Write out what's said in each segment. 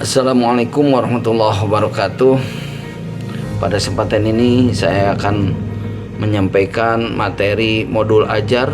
Assalamualaikum warahmatullahi wabarakatuh. Pada kesempatan ini saya akan menyampaikan materi modul ajar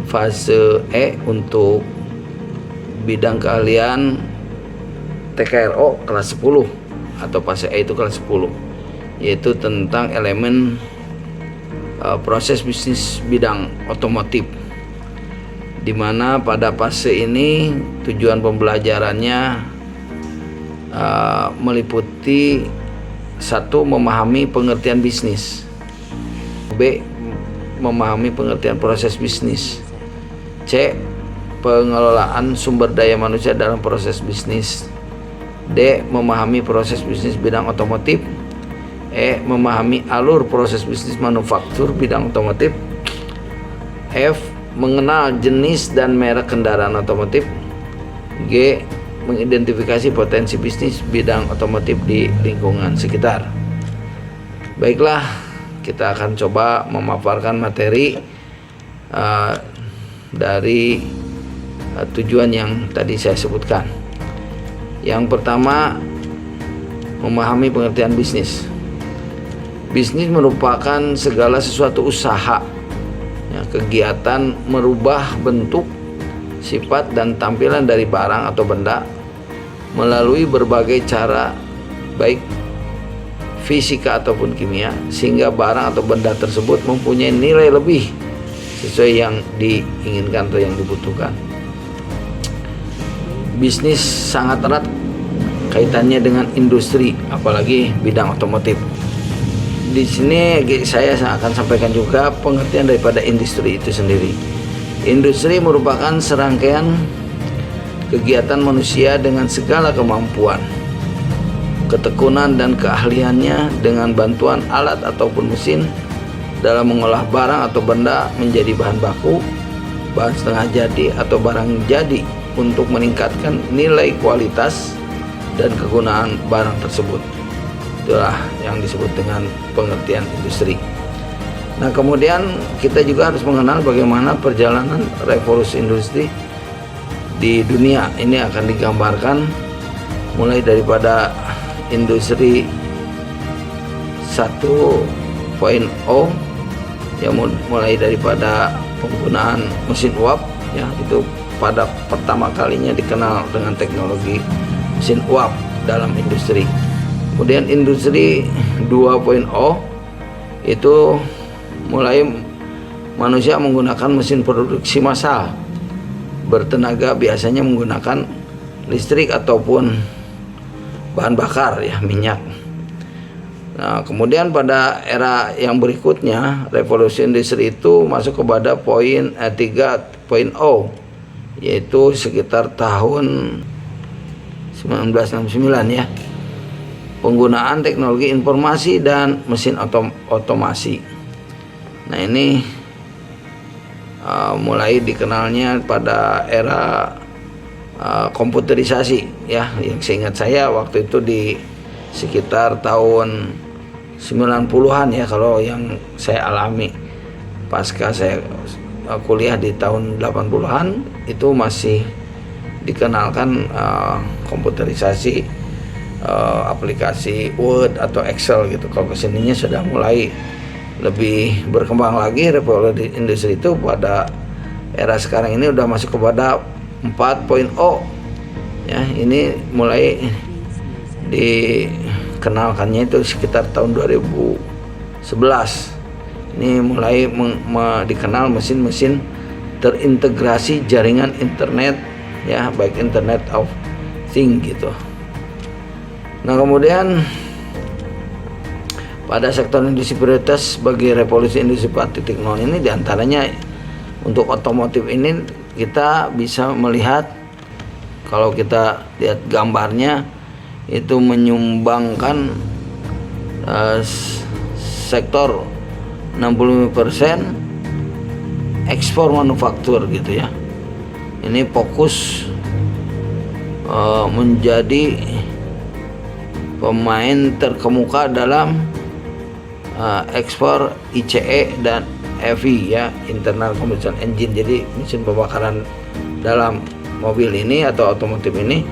fase E untuk bidang keahlian TKRO kelas 10 atau fase E itu kelas 10, yaitu tentang elemen proses bisnis bidang otomotif, di mana pada fase ini tujuan pembelajarannya meliputi: 1. Memahami pengertian bisnis, B. Memahami pengertian proses bisnis, C. Pengelolaan sumber daya manusia dalam proses bisnis, D. Memahami proses bisnis bidang otomotif, E. Memahami alur proses bisnis manufaktur bidang otomotif, F. Mengenal jenis dan merek kendaraan otomotif, G. Mengidentifikasi potensi bisnis bidang otomotif di lingkungan sekitar. Baiklah, kita akan coba memaparkan materi dari tujuan yang tadi saya sebutkan. Yang pertama, memahami pengertian bisnis. Bisnis merupakan segala sesuatu usaha, kegiatan merubah bentuk, sifat, dan tampilan dari barang atau benda melalui berbagai cara, baik fisika ataupun kimia, sehingga barang atau benda tersebut mempunyai nilai lebih sesuai yang diinginkan atau yang dibutuhkan. Bisnis sangat erat kaitannya dengan industri, apalagi bidang otomotif. Di sini saya akan sampaikan juga pengertian daripada industri itu sendiri. Industri merupakan serangkaian kegiatan manusia dengan segala kemampuan, ketekunan, dan keahliannya dengan bantuan alat ataupun mesin dalam mengolah barang atau benda menjadi bahan baku, bahan setengah jadi, atau barang jadi untuk meningkatkan nilai kualitas dan kegunaan barang tersebut. Itulah yang disebut dengan pengertian industri. Nah, kemudian kita juga harus mengenal bagaimana perjalanan revolusi industri di dunia. Ini akan digambarkan mulai daripada industri 1.0, ya, mulai daripada penggunaan mesin uap, ya, itu pada pertama kalinya dikenal dengan teknologi mesin uap dalam industri. Kemudian industri 2.0 itu mulai manusia menggunakan mesin produksi massal bertenaga biasanya menggunakan listrik ataupun bahan bakar, ya, minyak. Nah, kemudian pada era yang berikutnya, revolusi industri itu masuk kepada 3.0, yaitu sekitar tahun 1969, ya. Penggunaan teknologi informasi dan mesin otomasi. Nah, ini mulai dikenalnya pada era komputerisasi, ya. Yang seingat saya waktu itu di sekitar tahun 90-an, ya, kalau yang saya alami pasca saya kuliah di tahun 80-an itu masih dikenalkan komputerisasi, aplikasi Word atau Excel gitu. Kalau kesininya sudah mulai lebih berkembang lagi revolusi industri itu. Pada era sekarang ini udah masuk kepada 4.0, ya. Ini mulai dikenalkannya itu sekitar tahun 2011. Ini mulai dikenal mesin-mesin terintegrasi jaringan internet, ya, baik Internet of Things gitu. Nah, kemudian pada sektor industri prioritas bagi revolusi industri 4.0 ini diantaranya untuk otomotif ini kita bisa melihat, kalau kita lihat gambarnya, itu menyumbangkan sektor 65% ekspor manufaktur gitu, ya. Ini fokus menjadi pemain terkemuka dalam ekspor ICE dan EV, ya, internal combustion engine. Jadi mesin pembakaran dalam mobil ini atau otomotif ini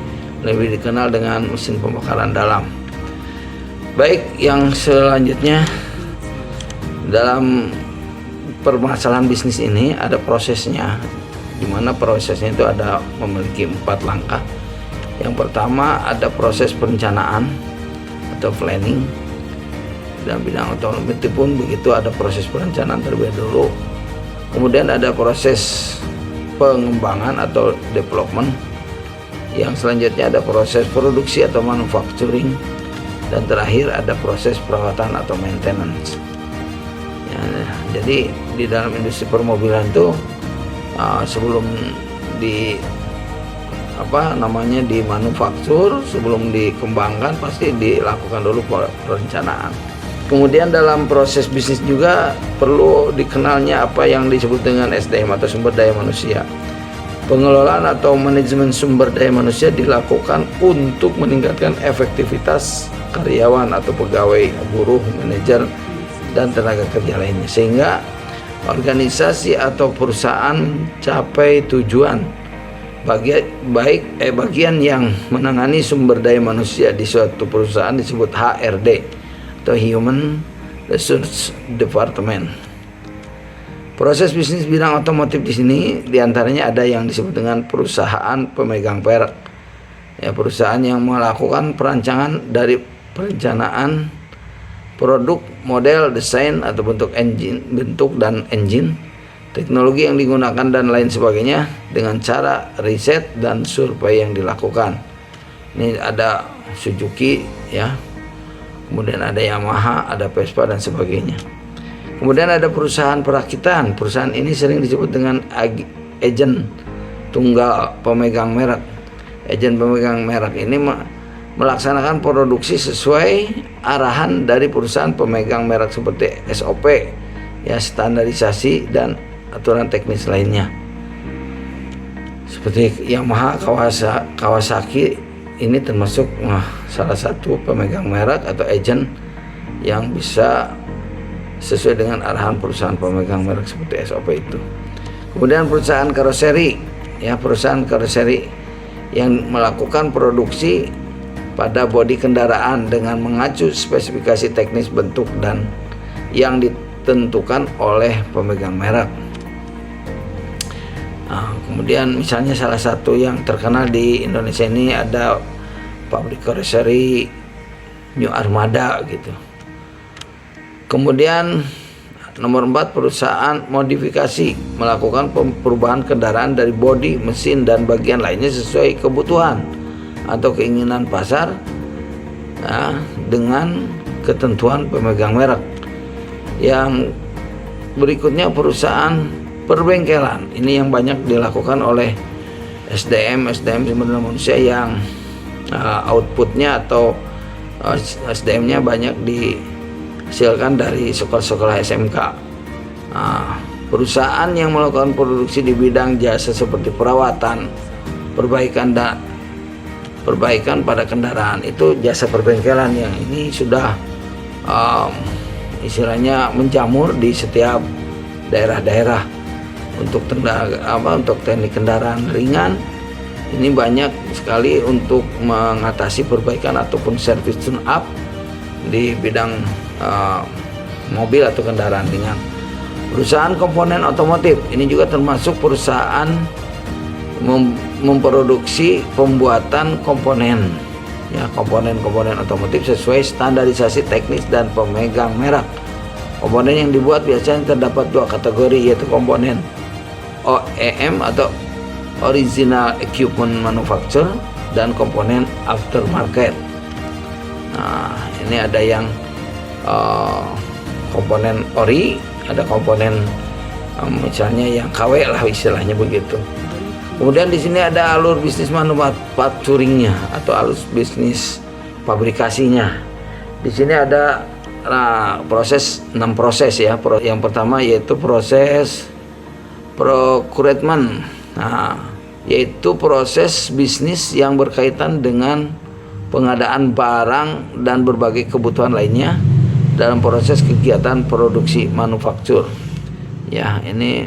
lebih dikenal dengan mesin pembakaran dalam. Baik, yang selanjutnya dalam permasalahan bisnis ini ada prosesnya, di mana prosesnya itu ada memiliki 4 langkah. Yang pertama ada proses perencanaan atau planning. Dalam bidang otomotif pun begitu, ada proses perencanaan terlebih dulu. Kemudian ada proses pengembangan atau development. Yang selanjutnya ada proses produksi atau manufacturing. Dan terakhir ada proses perawatan atau maintenance. Ya, jadi di dalam industri permobilan itu sebelum di di manufaktur, sebelum dikembangkan pasti dilakukan dulu perencanaan. Kemudian dalam proses bisnis juga perlu dikenalnya apa yang disebut dengan SDM atau sumber daya manusia. Pengelolaan atau manajemen sumber daya manusia dilakukan untuk meningkatkan efektivitas karyawan atau pegawai, buruh, manajer, dan tenaga kerja lainnya, sehingga organisasi atau perusahaan capai tujuan. Bagian yang menangani sumber daya manusia di suatu perusahaan disebut HRD atau Human Resource Department. Proses bisnis bidang otomotif di sini diantaranya ada yang disebut dengan perusahaan pemegang merek, ya, perusahaan yang melakukan perancangan dari perencanaan produk, model, desain atau bentuk dan engine, teknologi yang digunakan dan lain sebagainya dengan cara riset dan survei yang dilakukan. Ini ada Suzuki, ya, kemudian ada Yamaha, ada Vespa dan sebagainya. Kemudian ada perusahaan perakitan. Perusahaan ini sering disebut dengan agen tunggal pemegang merek. Agen pemegang merek ini melaksanakan produksi sesuai arahan dari perusahaan pemegang merek seperti SOP, ya, standarisasi dan aturan teknis lainnya. Seperti Yamaha, Kawasaki ini termasuk salah satu pemegang merek atau agen yang bisa sesuai dengan arahan perusahaan pemegang merek seperti SOP itu. Kemudian perusahaan karoseri, ya, perusahaan karoseri yang melakukan produksi pada bodi kendaraan dengan mengacu spesifikasi teknis, bentuk, dan yang ditentukan oleh pemegang merek. Kemudian misalnya salah satu yang terkenal di Indonesia ini ada pabrik karoseri New Armada gitu. Kemudian nomor 4, perusahaan modifikasi melakukan perubahan kendaraan dari bodi, mesin, dan bagian lainnya sesuai kebutuhan atau keinginan pasar, ya, dengan ketentuan pemegang merek. Yang berikutnya perusahaan perbengkelan. Ini yang banyak dilakukan oleh SDM sumber daya manusia yang outputnya atau SDM-nya banyak dihasilkan dari sekolah-sekolah SMK. Perusahaan yang melakukan produksi di bidang jasa seperti perawatan, perbaikan pada kendaraan, itu jasa perbengkelan yang ini sudah istilahnya menjamur di setiap daerah-daerah. Untuk teknik kendaraan ringan ini banyak sekali untuk mengatasi perbaikan ataupun servis tune up di bidang mobil atau kendaraan ringan. Perusahaan komponen otomotif ini juga termasuk perusahaan memproduksi pembuatan komponen, ya, komponen otomotif sesuai standarisasi teknis dan pemegang merek. Komponen yang dibuat biasanya terdapat 2 kategori, yaitu komponen OEM atau Original Equipment Manufacture dan komponen aftermarket. Nah, ini ada yang komponen ori, ada komponen misalnya yang KW lah istilahnya begitu. Kemudian di sini ada alur bisnis manufacturingnya atau alur bisnis pabrikasinya. Di sini ada proses 6 proses, ya. Yang pertama yaitu proses procurement, yaitu proses bisnis yang berkaitan dengan pengadaan barang dan berbagai kebutuhan lainnya dalam proses kegiatan produksi manufaktur. Ya, ini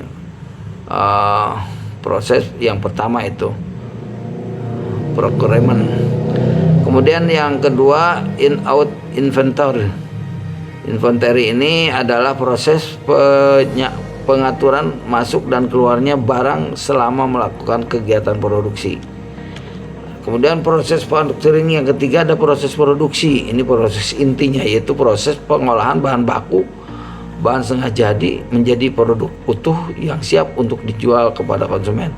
proses yang pertama itu. procurement. Kemudian yang kedua, in-out inventory. Inventory ini adalah proses pengaturan masuk dan keluarnya barang selama melakukan kegiatan produksi. Kemudian proses manufacturing yang ketiga ada proses produksi. Ini proses intinya, yaitu proses pengolahan bahan baku, bahan setengah jadi menjadi produk utuh yang siap untuk dijual kepada konsumen.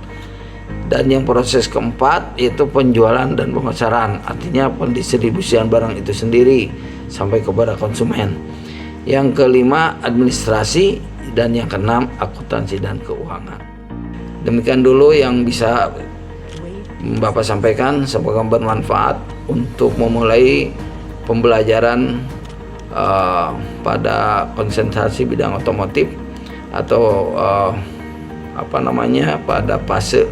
Dan yang proses keempat yaitu penjualan dan pemasaran, artinya pendistribusian barang itu sendiri sampai kepada konsumen. Yang kelima administrasi, dan yang keenam akuntansi dan keuangan. Demikian dulu yang bisa Bapak sampaikan, semoga bermanfaat untuk memulai pembelajaran pada konsentrasi bidang otomotif atau pada fase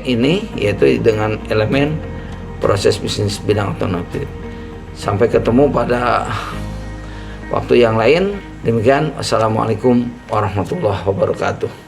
ini, yaitu dengan elemen proses bisnis bidang otomotif. Sampai ketemu pada waktu yang lain. Demikian, assalamualaikum warahmatullahi wabarakatuh.